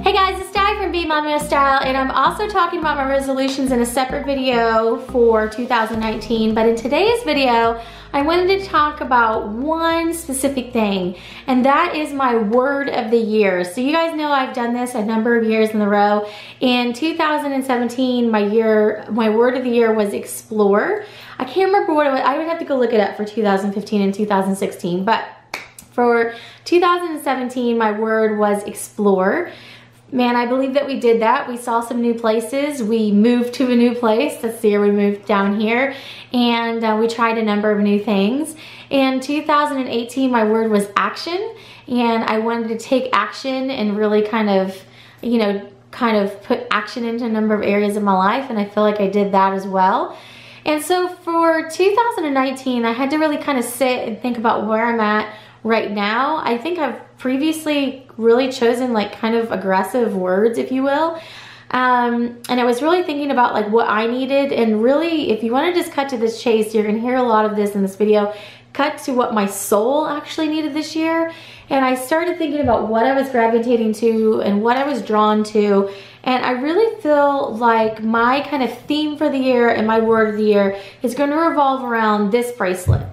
Hey guys, it's Di from BeingMommywithStyle, and I'm also talking about my resolutions in a separate video for 2019, but in today's video, I wanted to talk about one specific thing, and that is my word of the year. So you guys know I've done this a number of years in a row. In 2017, my word of the year was explore. I can't remember what it was. I would have to go look it up for 2015 and 2016, but for 2017, my word was explore. Man, I believe that we did that. We saw some new places. We moved to a new place. That's the year we moved down here. And we tried a number of new things. In 2018, my word was action. And I wanted to take action and really kind of put action into a number of areas of my life. And I feel like I did that as well. And so for 2019, I had to really kind of sit and think about where I'm at right now. I think I've previously really chosen like kind of aggressive words, if you will. And I was really thinking about like what I needed, and really if you want to just cut to this chase, you're gonna hear a lot of this in this video, cut to what my soul actually needed this year. And I started thinking about what I was gravitating to and what I was drawn to. And I really feel like my kind of theme for the year and my word of the year is going to revolve around this bracelet.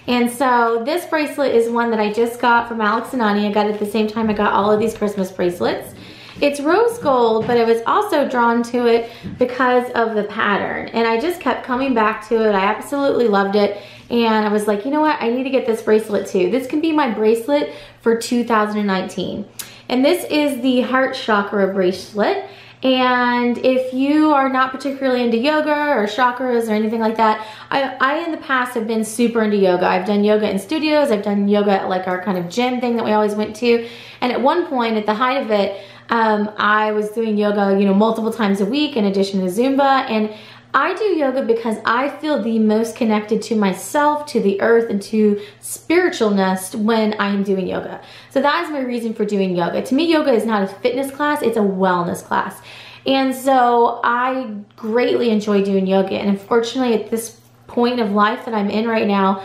And so this bracelet is one that I just got from Alex and Ani. I got it at the same time I got all of these Christmas bracelets. It's rose gold, but I was also drawn to it because of the pattern. And I just kept coming back to it. I absolutely loved it. And I was like, you know what? I need to get this bracelet too. This can be my bracelet for 2019. And this is the heart chakra bracelet. And if you are not particularly into yoga or chakras or anything like that, I in the past have been super into yoga. I've done yoga in studios. I've done yoga at like our kind of gym thing that we always went to. And at one point, at the height of it, I was doing yoga, multiple times a week in addition to Zumba. And I do yoga because I feel the most connected to myself, to the earth, and to spiritualness when I am doing yoga. So that is my reason for doing yoga. To me, yoga is not a fitness class, it's a wellness class. And so I greatly enjoy doing yoga. And unfortunately, at this point of life that I'm in right now,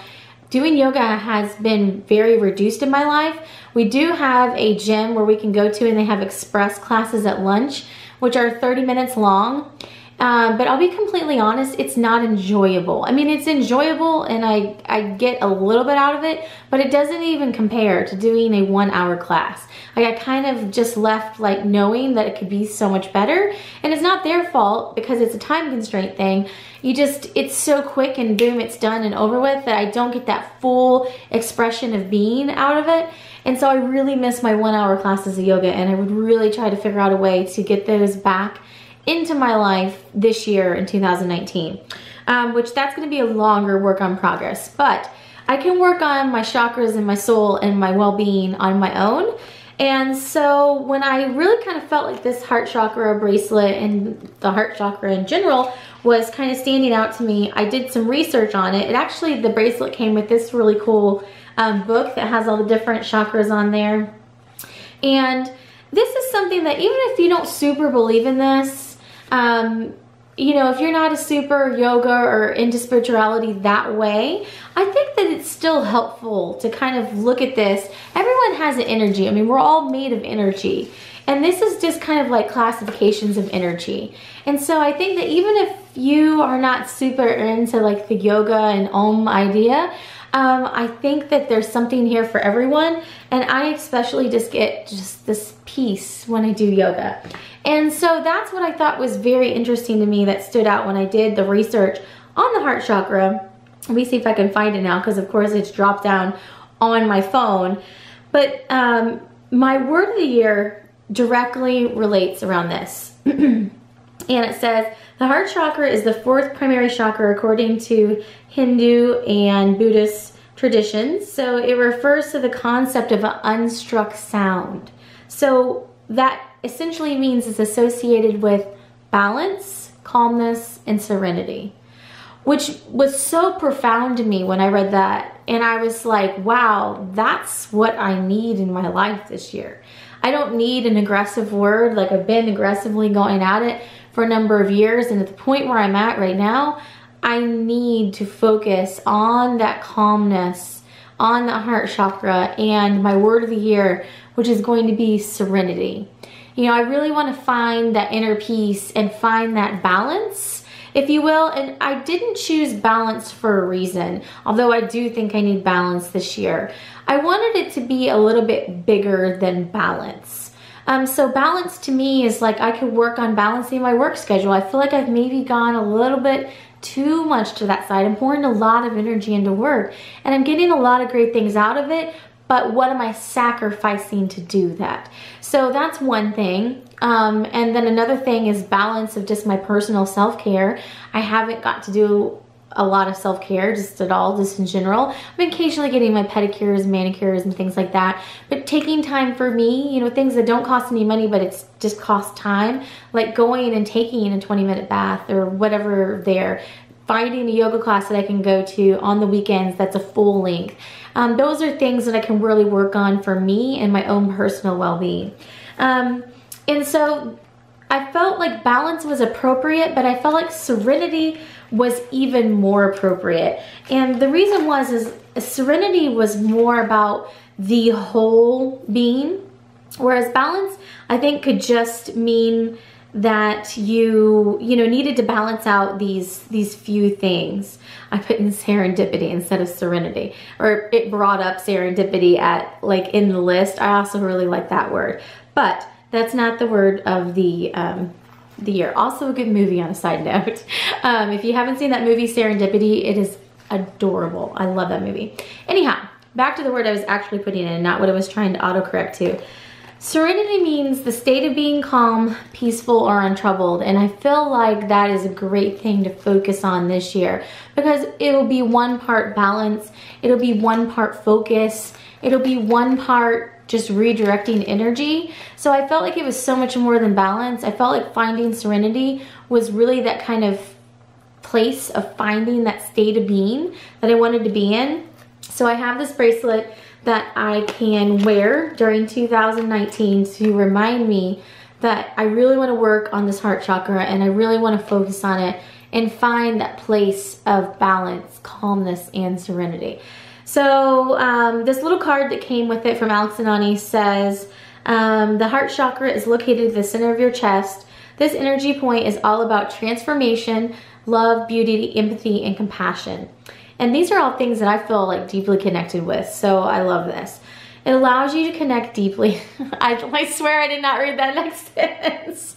doing yoga has been very reduced in my life. We do have a gym where we can go to, and they have express classes at lunch, which are 30 minutes long. But I'll be completely honest, it's not enjoyable. I mean, it's enjoyable and I get a little bit out of it, but it doesn't even compare to doing a 1-hour class. Like, I kind of just left like knowing that it could be so much better, and it's not their fault because it's a time constraint thing. It's so quick and boom, it's done and over with, that I don't get that full expression of being out of it. And so I really miss my 1-hour classes of yoga, and I would really try to figure out a way to get those back into my life this year in 2019, which that's going to be a longer work on progress, but I can work on my chakras and my soul and my well-being on my own. And so when I really kind of felt like this heart chakra bracelet and the heart chakra in general was kind of standing out to me, I did some research on it. The bracelet came with this really cool book that has all the different chakras on there. And this is something that even if you don't super believe in this, if you're not a super yoga or into spirituality that way, I think that it's still helpful to kind of look at this. Everyone has an energy. I mean, we're all made of energy. And this is just kind of like classifications of energy. And so I think that even if you are not super into like the yoga and Om idea, I think that there's something here for everyone. And I especially just get this peace when I do yoga. And so that's what I thought was very interesting to me, that stood out when I did the research on the heart chakra. Let me see if I can find it now, because of course it's dropped down on my phone. But my word of the year directly relates around this. And it says, the heart chakra is the 4th primary chakra according to Hindu and Buddhist traditions. So it refers to the concept of an unstruck sound. So that essentially means it's associated with balance, calmness, and serenity, which was so profound to me when I read that. And I was like, wow, that's what I need in my life this year. I don't need an aggressive word. Like, I've been aggressively going at it for a number of years, and at the point where I'm at right now, I need to focus on that calmness, on the heart chakra, and my word of the year, which is going to be serenity. You know, I really want to find that inner peace and find that balance, if you will. And I didn't choose balance for a reason, although I do think I need balance this year. I wanted it to be a little bit bigger than balance. So balance to me is like I could work on balancing my work schedule. I feel like I've maybe gone a little bit too much to that side. I'm pouring a lot of energy into work and I'm getting a lot of great things out of it, but what am I sacrificing to do that? So that's one thing. And then another thing is balance of just my personal self-care. I haven't got to do a lot of self-care just at all, just in general. I'm occasionally getting my pedicures, manicures, and things like that. But taking time for me, you know, things that don't cost any money, but it's just cost time, like going and taking a 20-minute bath or whatever there, finding a yoga class that I can go to on the weekends that's a full length. Those are things that I can really work on for me and my own personal well-being. And so I felt like balance was appropriate, but I felt like serenity was even more appropriate. And the reason is serenity was more about the whole being, whereas balance, I think, could just mean that you needed to balance out these few things. I put in serendipity instead of serenity, or it brought up serendipity at like in the list. I also really like that word, but that's not the word of the year. Also a good movie on a side note. If you haven't seen that movie Serendipity, it is adorable. I love that movie. Anyhow, back to the word I was actually putting in, not what I was trying to autocorrect to. Serenity means the state of being calm, peaceful, or untroubled. And I feel like that is a great thing to focus on this year because it'll be one part balance. It'll be one part focus. It'll be one part just redirecting energy. So I felt like it was so much more than balance. I felt like finding serenity was really that kind of place of finding that state of being that I wanted to be in. So I have this bracelet that I can wear during 2019 to remind me that I really want to work on this heart chakra and I really want to focus on it and find that place of balance, calmness, and serenity. So this little card that came with it from Alex and Ani says, the heart chakra is located at the center of your chest. This energy point is all about transformation, love, beauty, empathy, and compassion. And these are all things that I feel like deeply connected with, so I love this. It allows you to connect deeply. I swear I did not read that next sentence.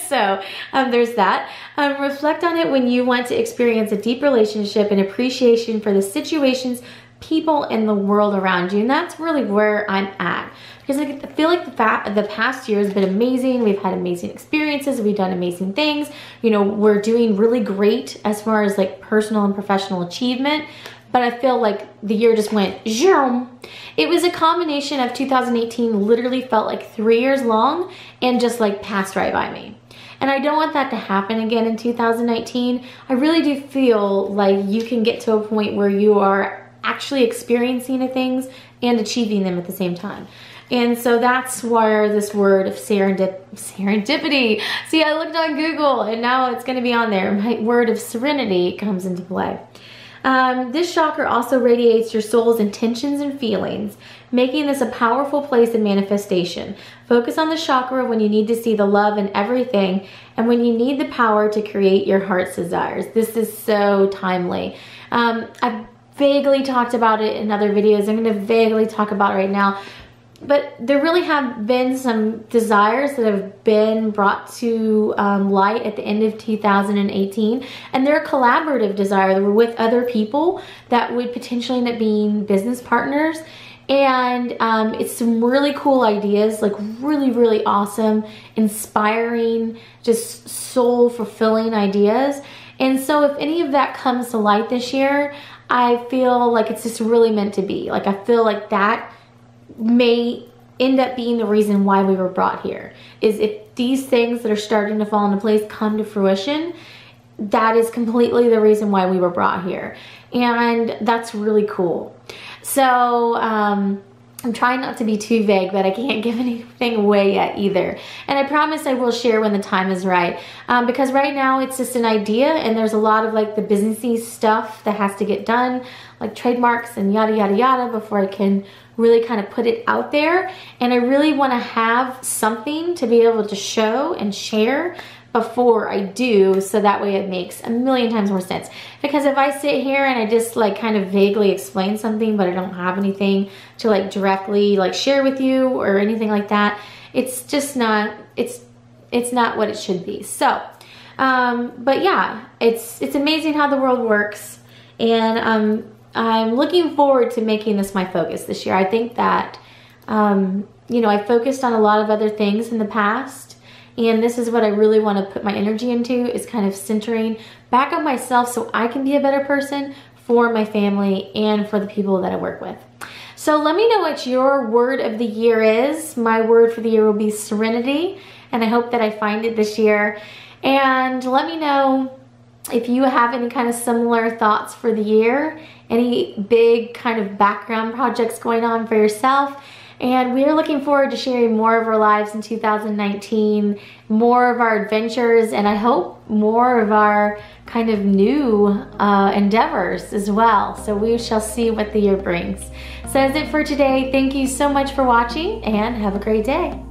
So there's that. Reflect on it when you want to experience a deep relationship and appreciation for the situations, people, and the world around you. And that's really where I'm at. Because I feel like the past year has been amazing. We've had amazing experiences. We've done amazing things. You know, we're doing really great as far as like personal and professional achievement. But I feel like the year just went zoom. It was a combination of 2018 literally felt like 3 years long and just like passed right by me. And I don't want that to happen again in 2019. I really do feel like you can get to a point where you are actually experiencing the things and achieving them at the same time. And so that's where this word of serendipity. See, I looked on Google and now it's going to be on there. My word of serenity comes into play. This chakra also radiates your soul's intentions and feelings, making this a powerful place of manifestation. Focus on the chakra when you need to see the love in everything and when you need the power to create your heart's desires. This is so timely. I've vaguely talked about it in other videos. I'm going to vaguely talk about it right now. But there really have been some desires that have been brought to light at the end of 2018. And they're a collaborative desire. They were with other people that would potentially end up being business partners. And it's some really cool ideas, like really, really awesome, inspiring, just soul-fulfilling ideas. And so if any of that comes to light this year, I feel like it's just really meant to be. Like I feel like that may end up being the reason why we were brought here. Is if these things that are starting to fall into place come to fruition, that is completely the reason why we were brought here. And that's really cool. So I'm trying not to be too vague, but I can't give anything away yet either. And I promise I will share when the time is right. Because right now it's just an idea, and there's a lot of like the businessy stuff that has to get done, like trademarks and yada, yada, yada, before I can really kind of put it out there. And I really want to have something to be able to show and share before I do, so that way it makes a million times more sense. Because if I sit here and I just like kind of vaguely explain something, but I don't have anything to like directly like share with you or anything like that, it's just not, it's not what it should be. So, but yeah, it's amazing how the world works, and I'm looking forward to making this my focus this year. I think that, you know, I focused on a lot of other things in the past, and this is what I really want to put my energy into, is kind of centering back on myself so I can be a better person for my family and for the people that I work with. So let me know what your word of the year is. My word for the year will be serenity, and I hope that I find it this year. And let me know if you have any kind of similar thoughts for the year, any big kind of background projects going on for yourself. And we are looking forward to sharing more of our lives in 2019, more of our adventures, and I hope more of our kind of new endeavors as well. So we shall see what the year brings. So that's it for today. Thank you so much for watching, and have a great day.